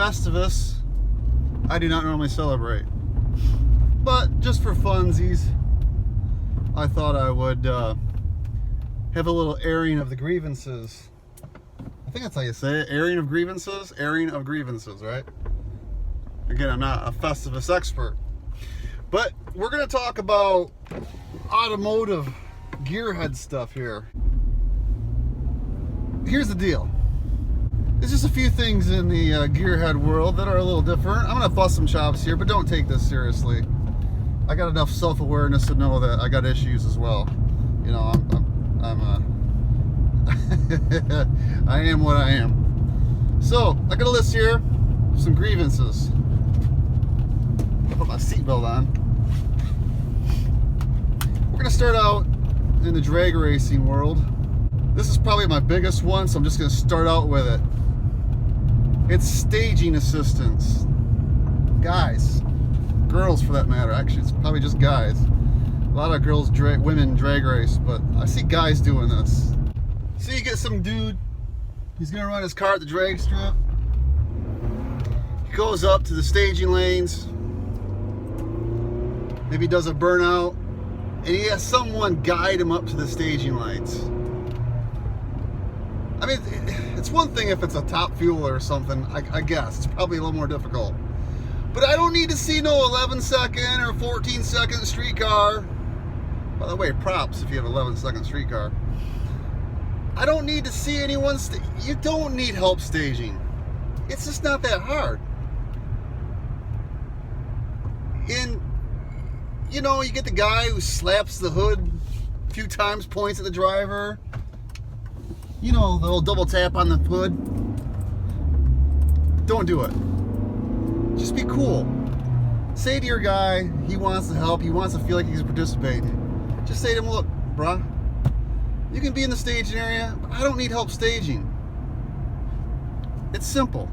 Festivus, I do not normally celebrate. But just for funsies, I thought I would have a little airing of the grievances. I think that's how you say it, airing of grievances? Airing of grievances, right? Again, I'm not a Festivus expert. But we're going to talk about automotive gearhead stuff here. Here's the deal. There's just a few things in the gearhead world that are a little different. I'm going to bust some chops here, but don't take this seriously. I got enough self-awareness to know that I got issues as well. You know, I am what I am. So, I got a list here of some grievances. I'll put my seatbelt on. We're going to start out in the drag racing world. This is probably my biggest one, so I'm just going to start out with it. It's staging assistance. Guys, girls for that matter, actually it's probably just guys. A lot of girls, women drag race, but I see guys doing this. So you get some dude, he's going to run his car at the drag strip. He goes up to the staging lanes. Maybe he does a burnout, and he has someone guide him up to the staging lights. I mean, it's one thing if it's a top fuel or something, I guess. It's probably a little more difficult. But I don't need to see no 11-second or 14-second streetcar. By the way, props if you have an 11-second streetcar. I don't need to see anyone. You don't need help staging. It's just not that hard. And, you know, you get the guy who slaps the hood a few times, points at the driver. You know, the little double tap on the hood. Don't do it. Just be cool. Say to your guy, he wants to help, he wants to feel like he's participating. Just say to him, look, bruh, you can be in the staging area, but I don't need help staging. It's simple.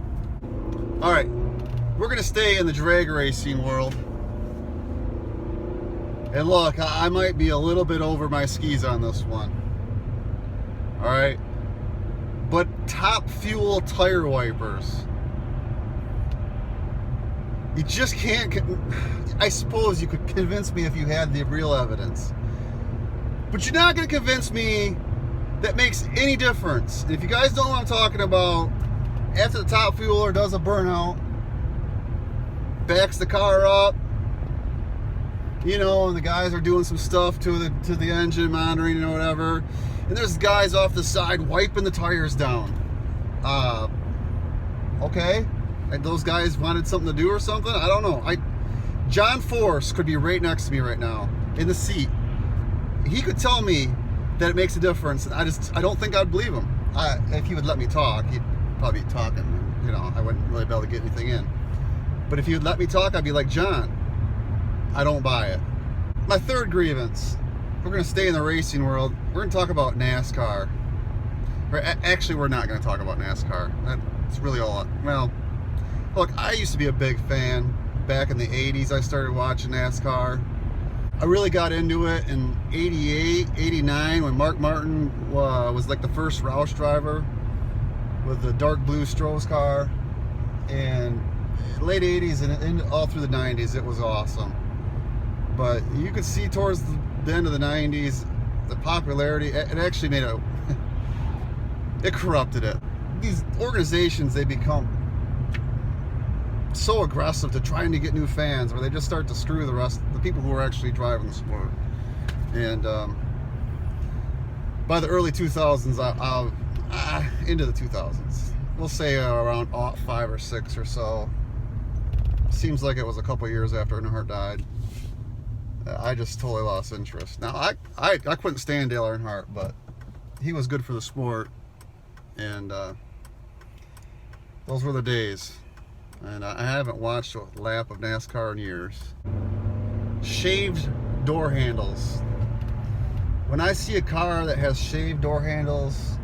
Alright, we're going to stay in the drag racing world. And look, I might be a little bit over my skis on this one. Alright? But top fuel tire wipers. You just can't, I suppose you could convince me if you had the real evidence. But you're not going to convince me that makes any difference. And if you guys don't know what I'm talking about, after the top fueler does a burnout, backs the car up, you know, and the guys are doing some stuff to the engine, monitoring and whatever, and there's guys off the side wiping the tires down. Okay. And those guys wanted something to do or something? I don't know. John Force could be right next to me right now in the seat. He could tell me that it makes a difference. I don't think I'd believe him. If he would let me talk, he'd probably be talking. You know, I wouldn't really be able to get anything in. But if he would let me talk, I'd be like, John, I don't buy it. My third grievance. We're going to stay in the racing world. We're going to talk about NASCAR. Actually, we're not going to talk about NASCAR. That's really all. Well, look, I used to be a big fan. Back in the 80s, I started watching NASCAR. I really got into it in 88, 89, when Mark Martin was like the first Roush driver with the dark blue Stroh's car. And late 80s and all through the 90s, it was awesome. But you could see towards the end of the 90s, the popularity, it actually made it corrupted it. These organizations, they become so aggressive to trying to get new fans, where they just start to screw the people who are actually driving the sport. And by the early 2000s, into the 2000s, we'll say around 05 or 6 or so, seems like it was a couple years after Earnhardt died, I just totally lost interest. Now, I couldn't stand Dale Earnhardt, but he was good for the sport, and those were the days. And I haven't watched a lap of NASCAR in years. Shaved door handles. When I see a car that has shaved door handles,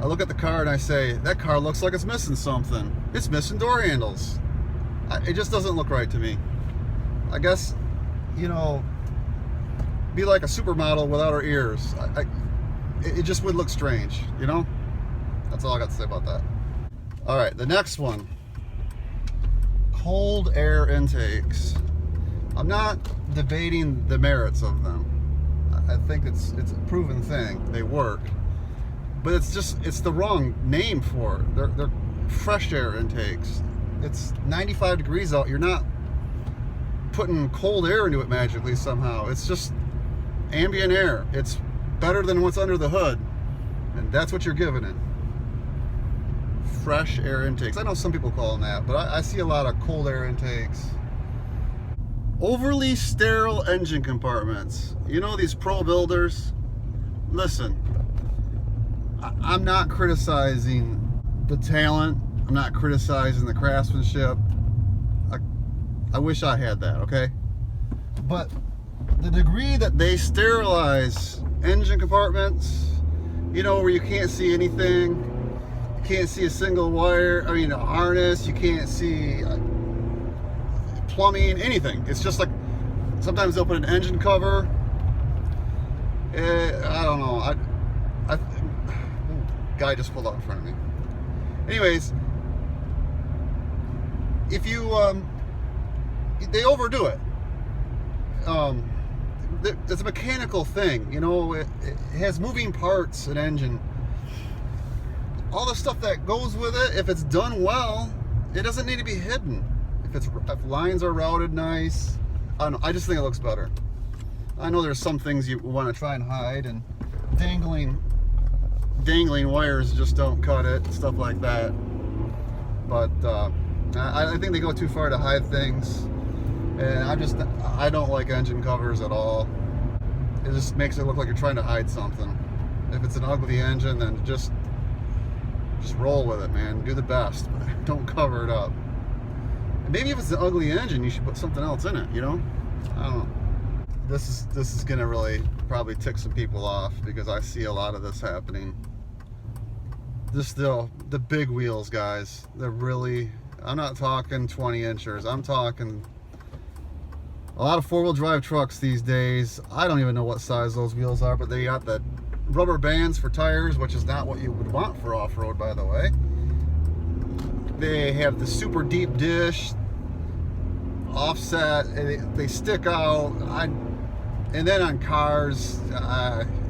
I look at the car and I say, that car looks like it's missing something. It's missing door handles. It just doesn't look right to me. I guess, you know, be like a supermodel without her ears. It just would look strange, you know? That's all I got to say about that. All right, the next one. cold air intakes. I'm not debating the merits of them. I think it's a proven thing. They work. But it's the wrong name for it. They're fresh air intakes. It's 95 degrees out. You're not putting cold air into it magically somehow. It's just ambient air. It's better than what's under the hood. And that's what you're giving it. Fresh air intakes. I know some people call them that, but I see a lot of cold air intakes. Overly sterile engine compartments. You know these pro builders? Listen, I'm not criticizing the talent. I'm not criticizing the craftsmanship. I wish I had that, okay? But the degree that they sterilize engine compartments, you know, where you can't see anything, you can't see a single wire, I mean a harness, you can't see plumbing, anything. It's just like, sometimes they'll put an engine cover. I don't know. Guy just pulled out in front of me. Anyways, if you, they overdo it. It's a mechanical thing, you know. It has moving parts, an engine. All the stuff that goes with it, if it's done well, it doesn't need to be hidden. If lines are routed nice, I don't know, I just think it looks better. I know there's some things you want to try and hide, and dangling wires just don't cut it, stuff like that. But I think they go too far to hide things, and I don't like engine covers at all. It just makes it look like you're trying to hide something. If it's an ugly engine, then just roll with it, man. Do the best. Don't cover it up. Maybe if it's an ugly engine, you should put something else in it, you know? I don't know. This is gonna really probably tick some people off, because I see a lot of this happening. The big wheels, guys, they're really, I'm not talking 20 inchers, I'm talking a lot of four-wheel drive trucks these days. I don't even know what size those wheels are, but they got the rubber bands for tires, which is not what you would want for off-road, by the way. They have the super deep dish, offset, and they stick out. And then on cars,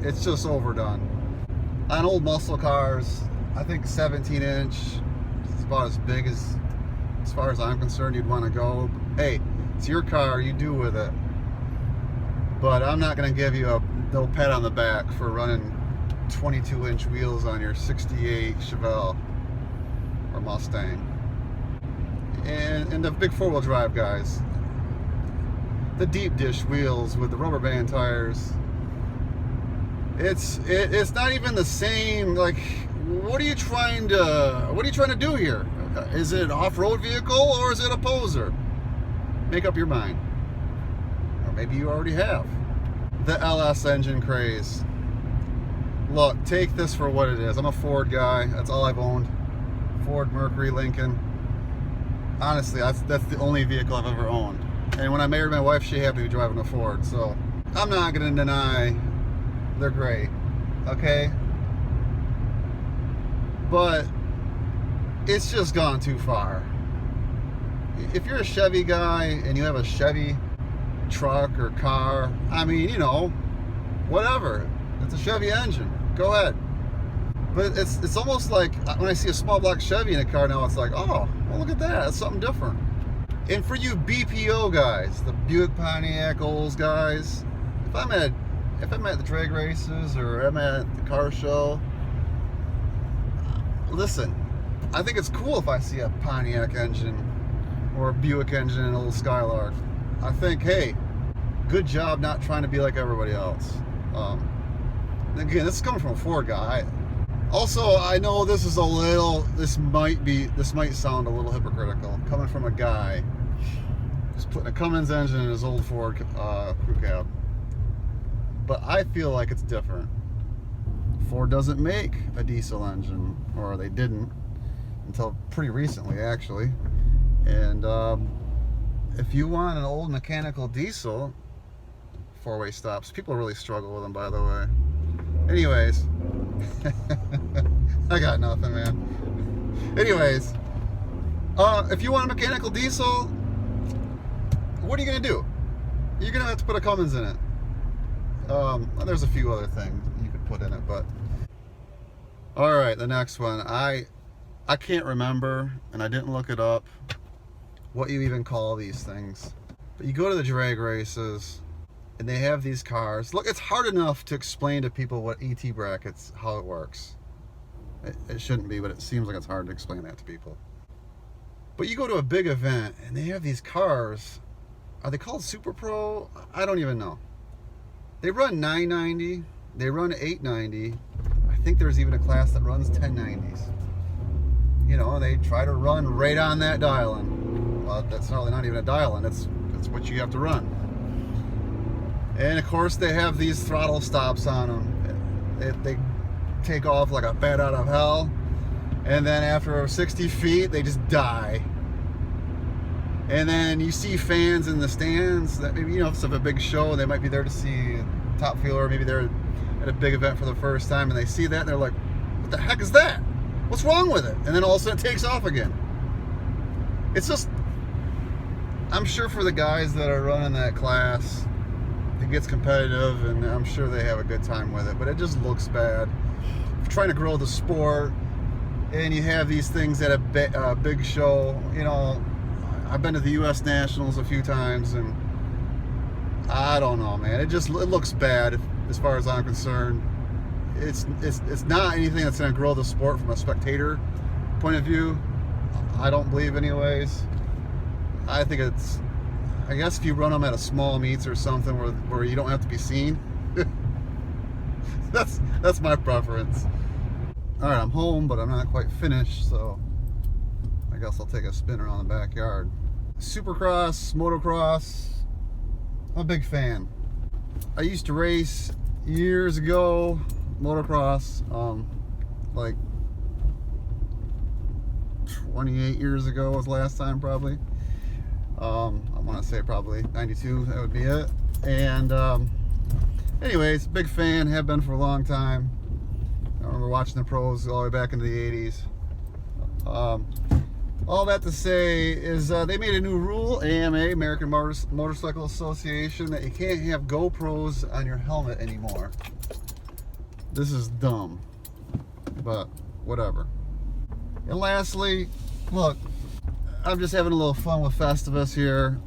it's just overdone. On old muscle cars, I think 17-inch is about as big as far as I'm concerned, you'd want to go. Hey, it's your car, you do with it. But I'm not going to give you a little pat on the back for running 22-inch wheels on your 68 Chevelle or Mustang. And the big four-wheel drive guys, the deep dish wheels with the rubber band tires, it's not even the same. Like, what are you trying to do here? Is it an off-road vehicle or is it a poser? Make up your mind. Or maybe you already have. The LS engine craze. Look, take this for what it is. I'm a Ford guy. That's all I've owned. Ford, Mercury, Lincoln. Honestly, that's the only vehicle I've ever owned. And when I married my wife, she happened to be driving a Ford. So I'm not going to deny they're great. Okay? But it's just gone too far. If you're a Chevy guy and you have a Chevy truck or car, I mean, you know, whatever. It's a Chevy engine. Go ahead. But it's almost like when I see a small block Chevy in a car now, it's like, oh, well, look at that. That's something different. And for you BPO guys, the Buick, Pontiac, Olds guys, if I'm at the drag races or I'm at the car show, listen, I think it's cool if I see a Pontiac engine or a Buick engine in a little Skylark. I think, hey, good job not trying to be like everybody else. Again, this is coming from a Ford guy. Also, I know this might sound a little hypocritical, coming from a guy who's putting a Cummins engine in his old Ford crew cab. But I feel like it's different. Ford doesn't make a diesel engine, or they didn't until pretty recently, actually. And if you want an old mechanical diesel, four-way stops, people really struggle with them, by the way. Anyways, I got nothing, man. Anyways, If you want a mechanical diesel, what are you gonna do? You're gonna have to put a Cummins in it. There's a few other things you could put in it, but all right, the next one. I can't remember, and I didn't look it up, what you even call these things. But you go to the drag races, and they have these cars. Look, it's hard enough to explain to people what ET brackets, how it works. It shouldn't be, but it seems like it's hard to explain that to people. But you go to a big event, and they have these cars. Are they called Super Pro? I don't even know. They run 990. They run 890. I think there's even a class that runs 1090s. You know, they try to run right on that dial-in. Well, that's probably not even a dial-in. That's what you have to run. And of course, they have these throttle stops on them. They take off like a bat out of hell. And then after 60 feet, they just die. And then you see fans in the stands that maybe, you know, if it's a big show, they might be there to see Top Fuel, or maybe they're at a big event for the first time, and they see that and they're like, what the heck is that? What's wrong with it? And then all of a sudden it takes off again. It's just, I'm sure for the guys that are running that class, it gets competitive, and I'm sure they have a good time with it, but it just looks bad. If you're trying to grow the sport, and you have these things at a big show, you know, I've been to the U.S. Nationals a few times, and I don't know, man. It looks bad as far as I'm concerned. It's not anything that's going to grow the sport from a spectator point of view. I don't believe, anyways. I think it's, I guess if you run them at a small meets or something where you don't have to be seen, that's my preference. All right, I'm home, but I'm not quite finished, so I guess I'll take a spin around the backyard. Supercross, motocross, I'm a big fan. I used to race years ago, motocross, like 28 years ago was the last time, probably. I want to say probably 92, that would be it. And anyways, big fan, have been for a long time. I remember watching the pros all the way back into the 80s. All that to say is they made a new rule, AMA, American Motorcycle Association, that you can't have GoPros on your helmet anymore. This is dumb, but whatever. And lastly, look, I'm just having a little fun with Festivus here.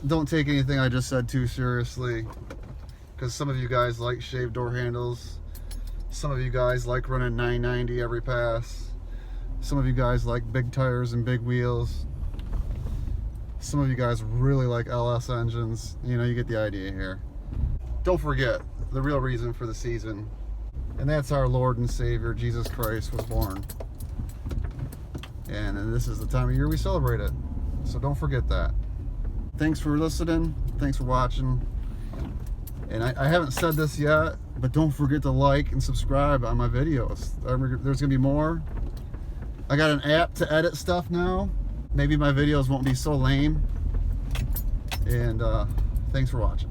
Don't take anything I just said too seriously, because some of you guys like shaved door handles. Some of you guys like running 990 every pass. Some of you guys like big tires and big wheels. Some of you guys really like LS engines. You know, you get the idea here. Don't forget the real reason for the season, and that's our Lord and Savior, Jesus Christ, was born. And this is the time of year we celebrate it. So don't forget that. Thanks for listening. Thanks for watching. And I haven't said this yet, but don't forget to like and subscribe on my videos. There's gonna be more. I got an app to edit stuff now. Maybe my videos won't be so lame. And thanks for watching.